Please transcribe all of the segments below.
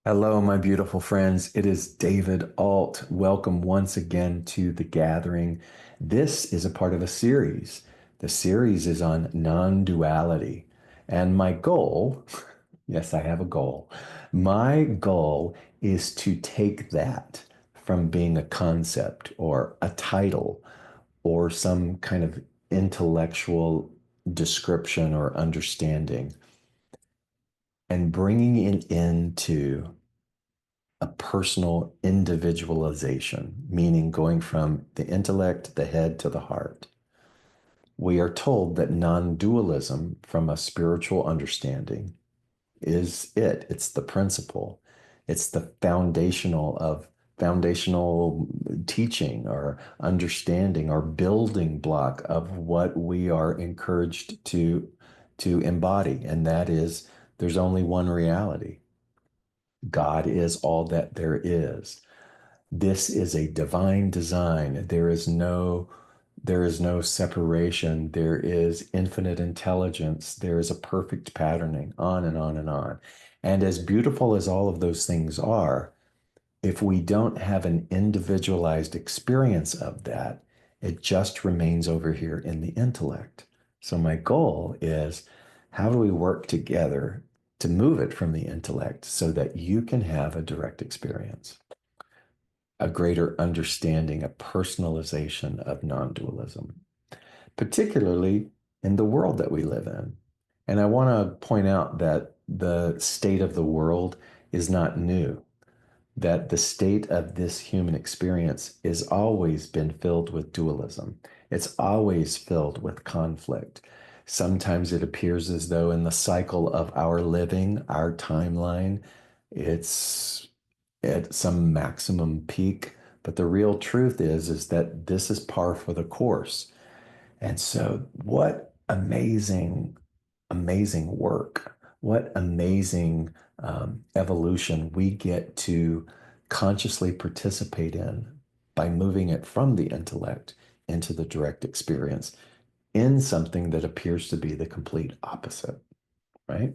Hello, my beautiful friends. It is David Ault. Welcome once again to the gathering. This is a part of a series. The series is on non-duality. And my goal, yes, I have a goal. My goal is to take that from being a concept or a title or some kind of intellectual description or understanding and bringing it into a personal individualization, meaning going from the intellect, the head to the heart. We are told that non-dualism from a spiritual understanding is it. It's the principle. It's the foundational teaching or understanding or building block of what we are encouraged to embody. And that is there's only one reality. God is all that there is. This is a divine design. There is no separation. There is infinite intelligence. There is a perfect patterning, on and on and on. And as beautiful as all of those things are, if we don't have an individualized experience of that, it just remains over here in the intellect. So my goal is how do we work together to move it from the intellect so that you can have a direct experience, a greater understanding, a personalization of non-dualism, particularly in the world that we live in. And I want to point out that the state of the world is not new, that the state of this human experience has always been filled with dualism. It's always filled with conflict. Sometimes it appears as though in the cycle of our living, our timeline, it's at some maximum peak. But the real truth is that this is par for the course. And so, what amazing work, what amazing evolution we get to consciously participate in by moving it from the intellect into the direct experience in something that appears to be the complete opposite, right?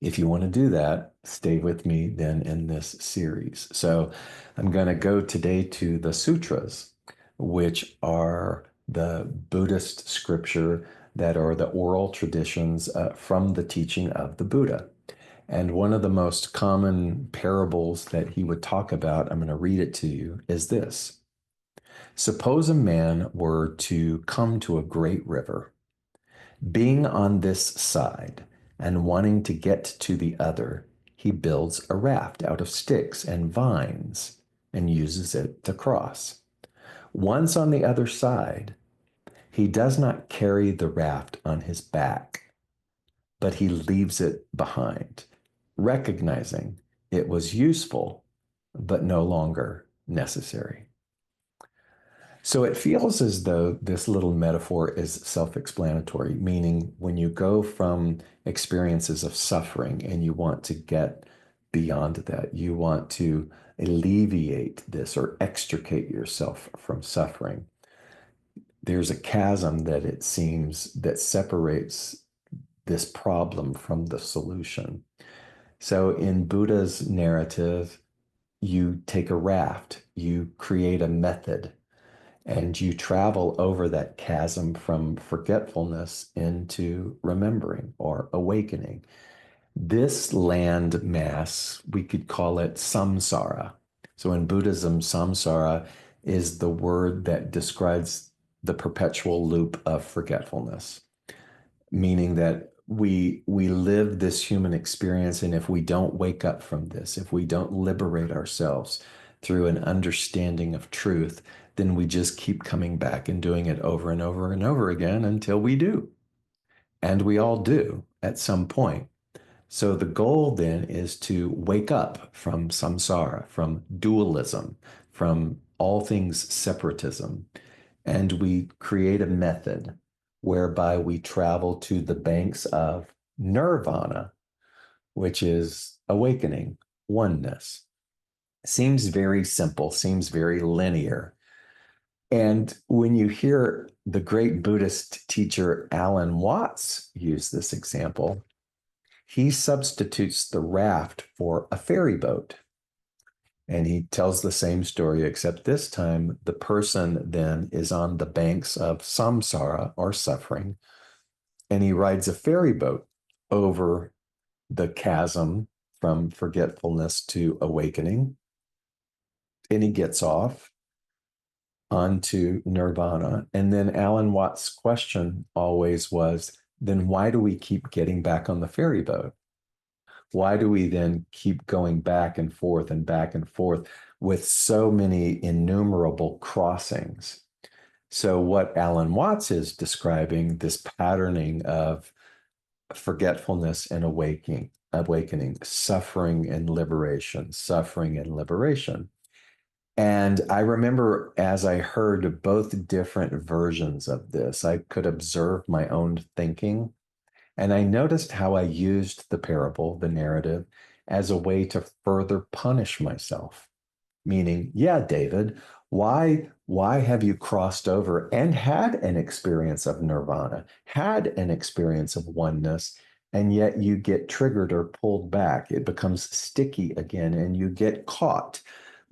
If you want to do that, stay with me then in this series. So I'm going to go today to the sutras, which are the Buddhist scripture that are the oral traditions from the teaching of the Buddha. And one of the most common parables that he would talk about, I'm going to read it to you, is this. Suppose a man were to come to a great river. Being on this side and wanting to get to the other, he builds a raft out of sticks and vines and uses it to cross. Once on the other side, he does not carry the raft on his back, but he leaves it behind, recognizing it was useful, but no longer necessary. So it feels as though this little metaphor is self-explanatory, meaning when you go from experiences of suffering and you want to get beyond that, you want to alleviate this or extricate yourself from suffering. There's a chasm that it seems that separates this problem from the solution. So in Buddha's narrative, you take a raft, you create a method, and you travel over that chasm from forgetfulness into remembering or awakening. This land mass, we could call it samsara. So in Buddhism, samsara is the word that describes the perpetual loop of forgetfulness, meaning that we live this human experience, and if we don't wake up from this, if we don't liberate ourselves through an understanding of truth, then we just keep coming back and doing it over and over and over again until we do. And we all do at some point. So the goal then is to wake up from samsara, from dualism, from all things separatism, and we create a method whereby we travel to the banks of Nirvana, which is awakening, oneness. Seems very simple, seems very linear. And when you hear the great Buddhist teacher Alan Watts use this example, He substitutes the raft for a ferry boat. And he tells the same story, except this time the person then is on the banks of samsara or suffering, and he rides a ferry boat over the chasm from forgetfulness to awakening. And he gets off onto nirvana. And then Alan Watts' question always was, then why do we keep getting back on the ferry boat? Why do we then keep going back and forth with so many innumerable crossings? So what Alan Watts is describing, this patterning of forgetfulness and awakening, suffering and liberation, suffering and liberation. And I remember as I heard both different versions of this, I could observe my own thinking. And I noticed how I used the parable, the narrative, as a way to further punish myself. Meaning, yeah, David, why have you crossed over and had an experience of nirvana, had an experience of oneness, and yet you get triggered or pulled back? It becomes sticky again, and you get caught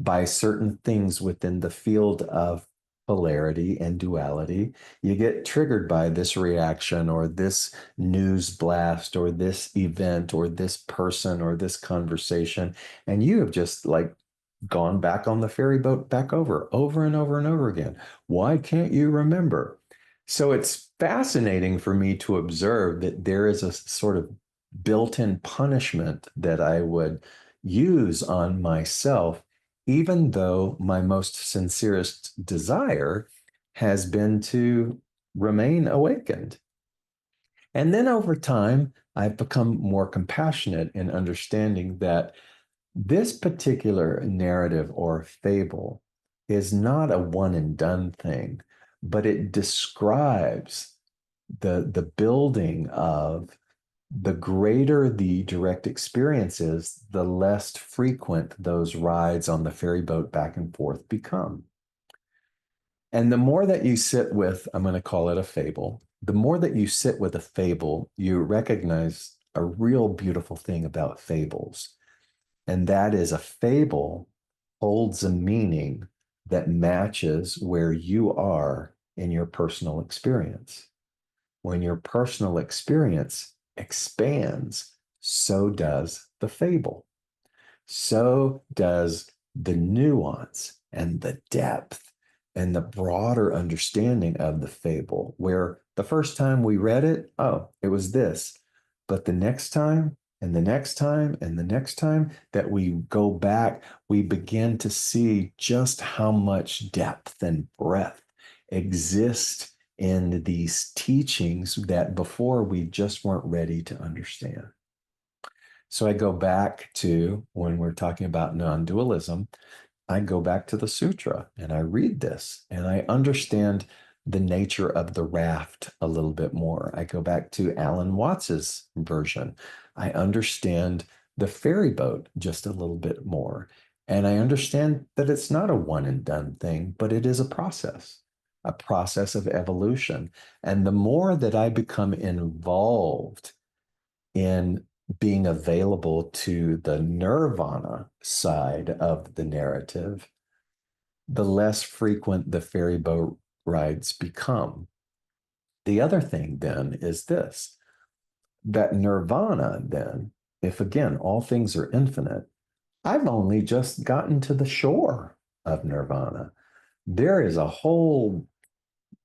by certain things within the field of polarity and duality. You get triggered by this reaction or this news blast or this event or this person or this conversation, and you have just like gone back on the ferry boat back over and over and over again. Why can't you remember? So it's fascinating for me to observe that there is a sort of built-in punishment that I would use on myself, even though my most sincerest desire has been to remain awakened. And then over time, I've become more compassionate in understanding that this particular narrative or fable is not a one and done thing, but it describes the building of the greater the direct experience is, the less frequent those rides on the ferry boat back and forth become. And the more that you sit with, I'm going to call it a fable, the more that you sit with a fable, you recognize a real beautiful thing about fables. And that is a fable holds a meaning that matches where you are in your personal experience. When your personal experience expands, so does the fable. So does the nuance and the depth and the broader understanding of the fable, where the first time we read it, oh, it was this. But the next time, and the next time, and the next time that we go back, we begin to see just how much depth and breadth exist in these teachings that before we just weren't ready to understand. So I go back to when we're talking about non-dualism, I go back to the sutra and I read this and I understand the nature of the raft a little bit more. I go back to Alan Watts's version. I understand the ferry boat just a little bit more. And I understand that it's not a one and done thing, but it is a process of evolution. And the more that I become involved in being available to the nirvana side of the narrative, the less frequent the ferry boat rides become. The other thing then is this, that nirvana then, if again, all things are infinite, I've only just gotten to the shore of nirvana. There is a whole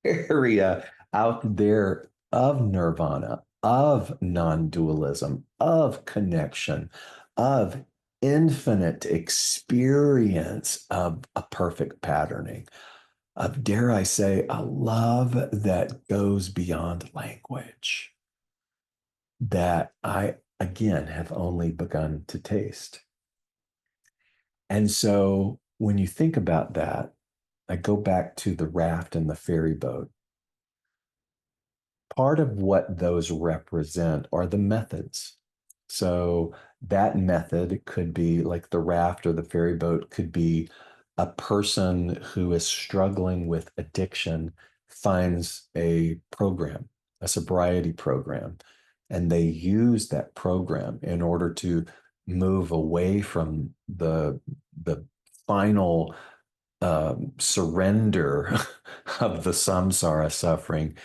area out there of nirvana, of non-dualism, of connection, of infinite experience of a perfect patterning, of, dare I say, a love that goes beyond language that I, again, have only begun to taste. And so when you think about that, I go back to the raft and the ferry boat. Part of what those represent are the methods. So that method could be like the raft or the ferry boat could be a person who is struggling with addiction finds a program, a sobriety program And they use that program in order to move away from the final surrender of the samsara suffering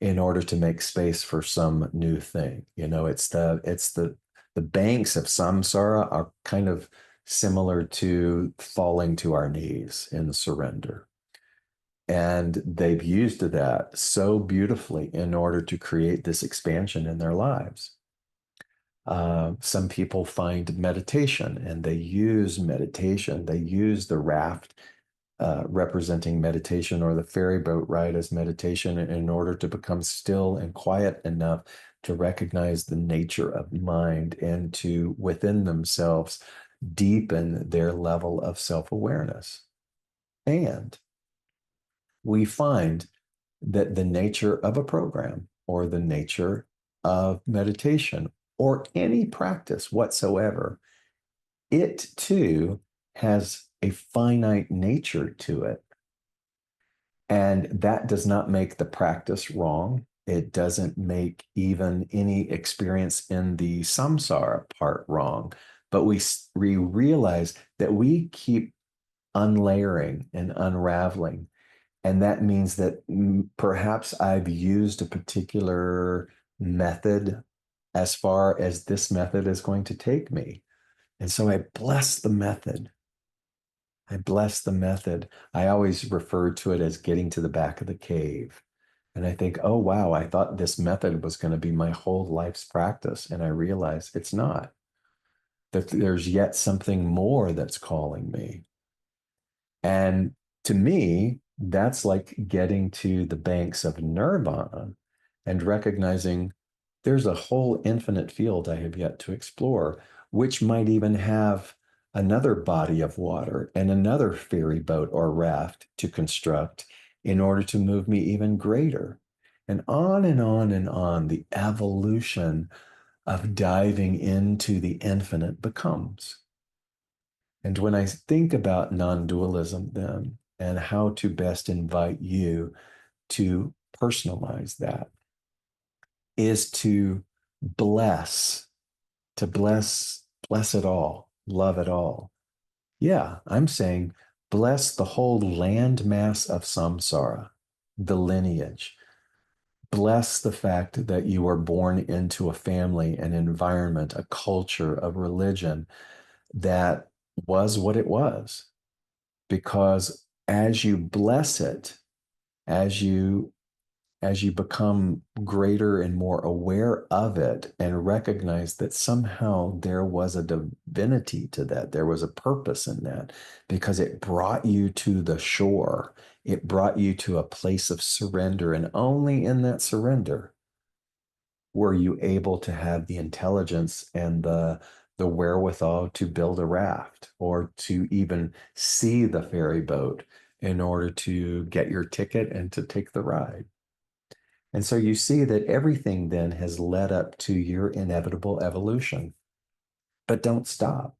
in order to make space for some new thing. You know, the banks of samsara are kind of similar to falling to our knees in surrender. And they've used that so beautifully in order to create this expansion in their lives. Some people find meditation and they use meditation. They use the raft representing meditation or the ferry boat ride as meditation in order to become still and quiet enough to recognize the nature of mind and to within themselves deepen their level of self-awareness. And we find that the nature of a program or the nature of meditation or any practice whatsoever, it too has a finite nature to it. And that does not make the practice wrong. It doesn't make even any experience in the samsara part wrong. But we realize that we keep unlayering and unraveling. And that means that perhaps I've used a particular method as far as this method is going to take me. And so I bless the method. I bless the method. I always refer to it as getting to the back of the cave. And I think, oh, wow, I thought this method was going to be my whole life's practice. And I realize it's not, that there's yet something more that's calling me. And to me, that's like getting to the banks of Nirvana and recognizing there's a whole infinite field I have yet to explore, which might even have another body of water and another ferry boat or raft to construct in order to move me even greater. And on and on and on, the evolution of diving into the infinite becomes. And when I think about non-dualism then and how to best invite you to personalize that is to bless, bless it all, love it all. Yeah, I'm saying bless the whole landmass of samsara, the lineage. Bless the fact that you were born into a family, an environment, a culture, a religion that was what it was. Because as you bless it, as you become greater and more aware of it and recognize that somehow there was a divinity to that, there was a purpose in that, because it brought you to the shore, it brought you to a place of surrender, and only in that surrender were you able to have the intelligence and the wherewithal to build a raft or to even see the ferry boat in order to get your ticket and to take the ride. And so you see that everything then has led up to your inevitable evolution. But don't stop.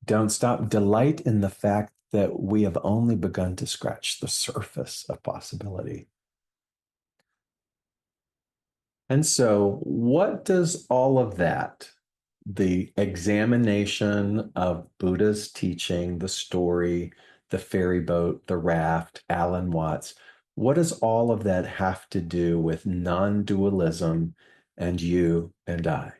Don't stop. Delight in the fact that we have only begun to scratch the surface of possibility. And so, what does all of that, the examination of Buddha's teaching, the story, the ferry boat, the raft, Alan Watts, what does all of that have to do with non-dualism and you and I?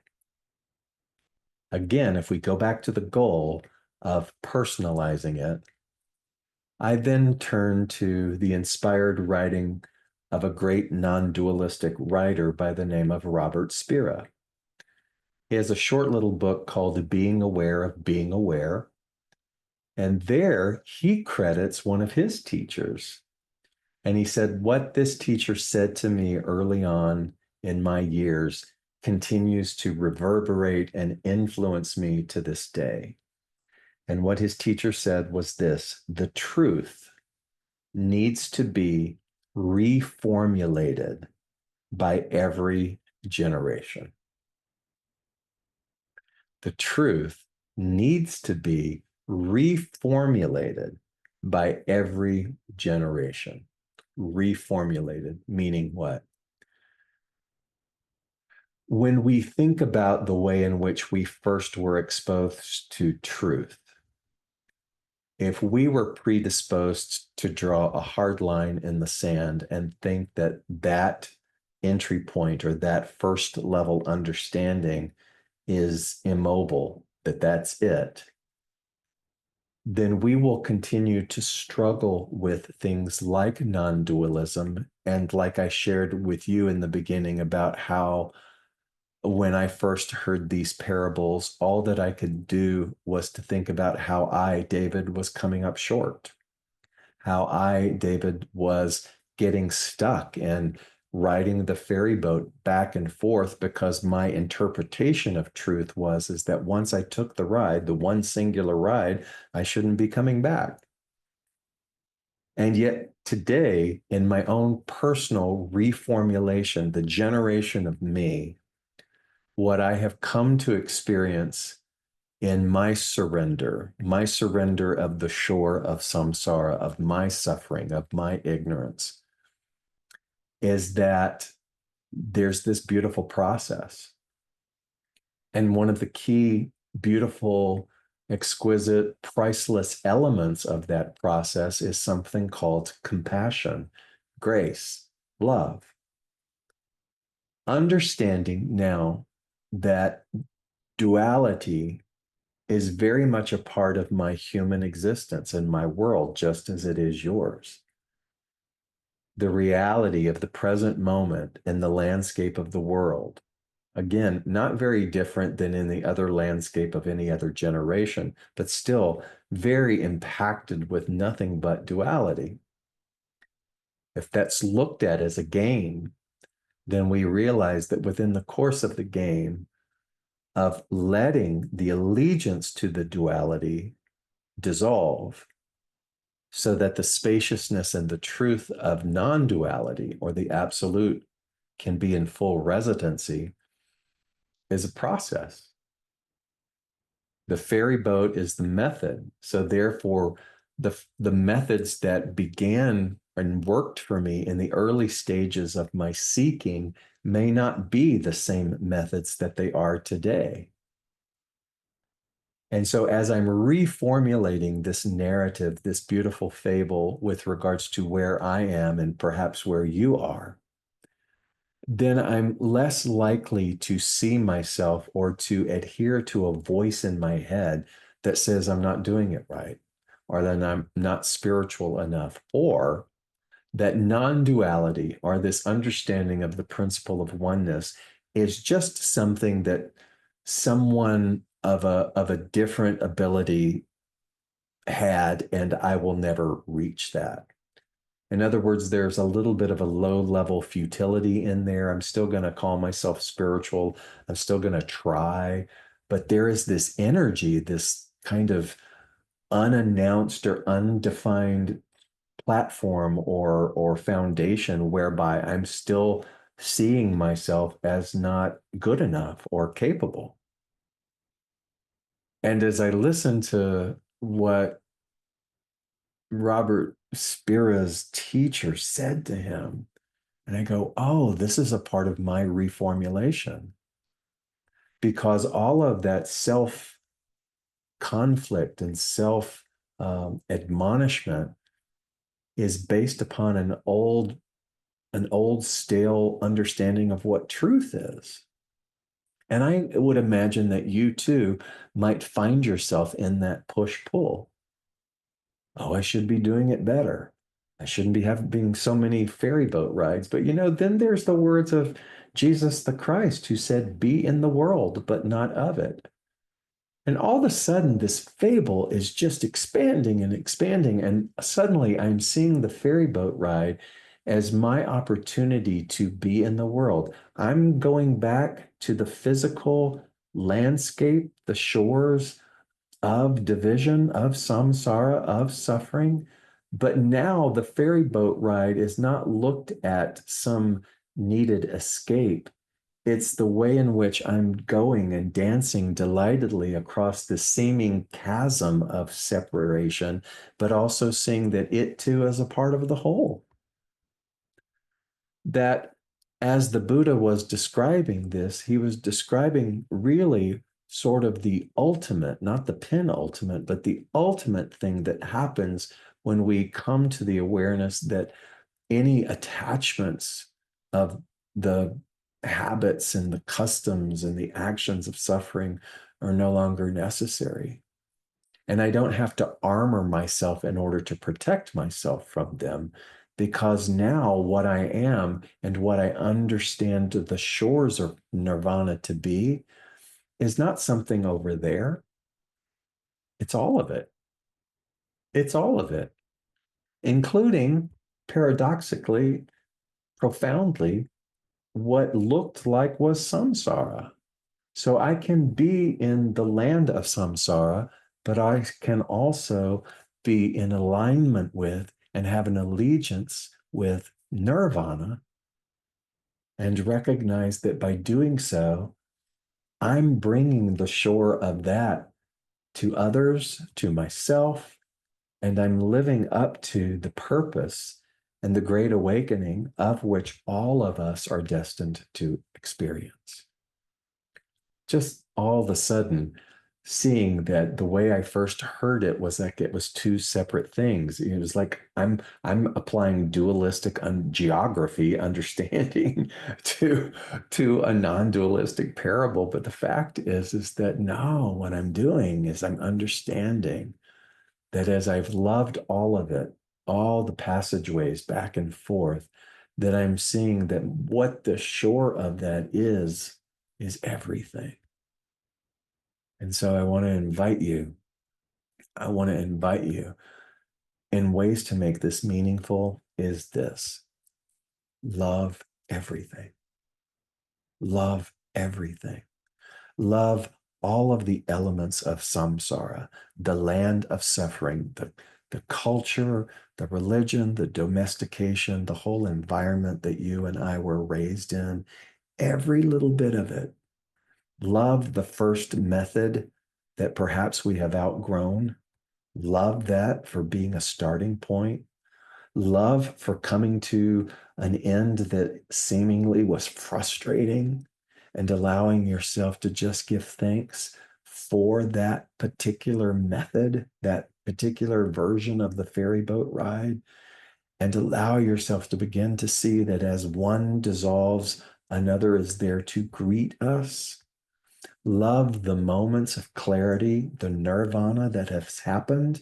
Again, if we go back to the goal of personalizing it, I then turn to the inspired writing of a great non-dualistic writer by the name of Robert Spira. He has a short little book called Being Aware of Being Aware. And there he credits one of his teachers. And he said, what this teacher said to me early on in my years continues to reverberate and influence me to this day. And what his teacher said was this: the truth needs to be reformulated by every generation. The truth needs to be reformulated by every generation. Reformulated, meaning what? When we think about the way in which we first were exposed to truth, if we were predisposed to draw a hard line in the sand and think that that entry point or that first level understanding is immobile, that that's it, then we will continue to struggle with things like non-dualism. And like I shared with you in the beginning about how when I first heard these parables, all that I could do was to think about how I, David, was coming up short, how I, David, was getting stuck and riding the ferry boat back and forth because my interpretation of truth was is that once I took the ride, the one singular ride, I shouldn't be coming back. And yet today, in my own personal reformulation, the generation of me, what I have come to experience in my surrender of the shore of samsara, of my suffering, of my ignorance, is that there's this beautiful process. And one of the key, beautiful, exquisite, priceless elements of that process is something called compassion, grace, love. Understanding now that duality is very much a part of my human existence and my world, just as it is yours. The reality of the present moment and the landscape of the world, again, not very different than in the other landscape of any other generation, but still very impacted with nothing but duality. If that's looked at as a game, then we realize that within the course of the game, of letting the allegiance to the duality dissolve so that the spaciousness and the truth of non-duality or the absolute can be in full residency is a process. The ferry boat is the method. So therefore, the methods that began and worked for me in the early stages of my seeking may not be the same methods that they are today. And so, as I'm reformulating this narrative, this beautiful fable with regards to where I am and perhaps where you are, then I'm less likely to see myself or to adhere to a voice in my head that says I'm not doing it right, or that I'm not spiritual enough, or that non-duality or this understanding of the principle of oneness is just something that someone of a different ability had, and I will never reach that. In other words, there's a little bit of a low level futility in there. I'm still going to call myself spiritual. I'm still going to try, but there is this energy, this kind of unannounced or undefined platform or foundation whereby I'm still seeing myself as not good enough or capable. And as I listen to what Robert Spira's teacher said to him, and I go, oh, this is a part of my reformulation. Because all of that self conflict and self admonishment is based upon an old stale understanding of what truth is. And I would imagine that you too might find yourself in that push-pull. Oh, I should be doing it better. I shouldn't be having so many ferry boat rides. But then there's the words of Jesus the Christ, who said, be in the world, but not of it. And all of a sudden, this fable is just expanding and expanding. And suddenly I'm seeing the ferry boat ride as my opportunity to be in the world. I'm going back to the physical landscape, the shores of division, of samsara, of suffering. But now the ferry boat ride is not looked at some needed escape. It's the way in which I'm going and dancing delightedly across the seeming chasm of separation, but also seeing that it too is a part of the whole. That as the Buddha was describing this, he was describing really sort of the ultimate, not the penultimate, but the ultimate thing that happens when we come to the awareness that any attachments of the habits and the customs and the actions of suffering are no longer necessary. And I don't have to armor myself in order to protect myself from them, because now what I am and what I understand the shores of nirvana to be is not something over there. It's all of it. It's all of it, including paradoxically, profoundly, what looked like was samsara. So I can be in the land of samsara, but I can also be in alignment with and have an allegiance with nirvana and recognize that by doing so, I'm bringing the shore of that to others, to myself, and I'm living up to the purpose and the great awakening of which all of us are destined to experience. Just all of a sudden, seeing that the way I first heard it was like it was two separate things. It was like I'm applying dualistic geography understanding to a non-dualistic parable. But the fact is that no, what I'm doing is I'm understanding that as I've loved all of it, all the passageways back and forth, that I'm seeing that what the shore of that is everything. And so I want to invite you in ways to make this meaningful is this: love everything, love everything, love all of the elements of samsara, the land of suffering, the culture, the religion, the domestication, the whole environment that you and I were raised in, every little bit of it. Love the first method that perhaps we have outgrown. Love that for being a starting point. Love for coming to an end that seemingly was frustrating and allowing yourself to just give thanks for that particular method, that particular version of the ferry boat ride, and allow yourself to begin to see that as one dissolves, another is there to greet us. Love the moments of clarity, the nirvana that has happened,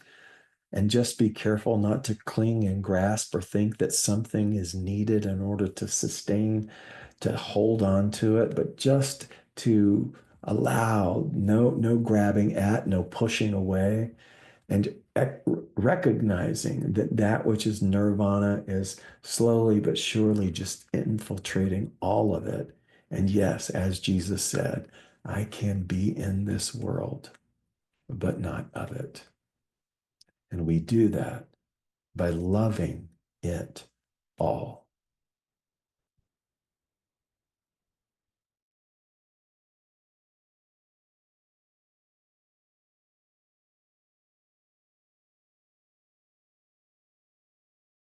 and just be careful not to cling and grasp or think that something is needed in order to sustain, to hold on to it, but just to allow no grabbing at, no pushing away, and recognizing that that which is nirvana is slowly but surely just infiltrating all of it. And yes, as Jesus said, I can be in this world, but not of it. And we do that by loving it all.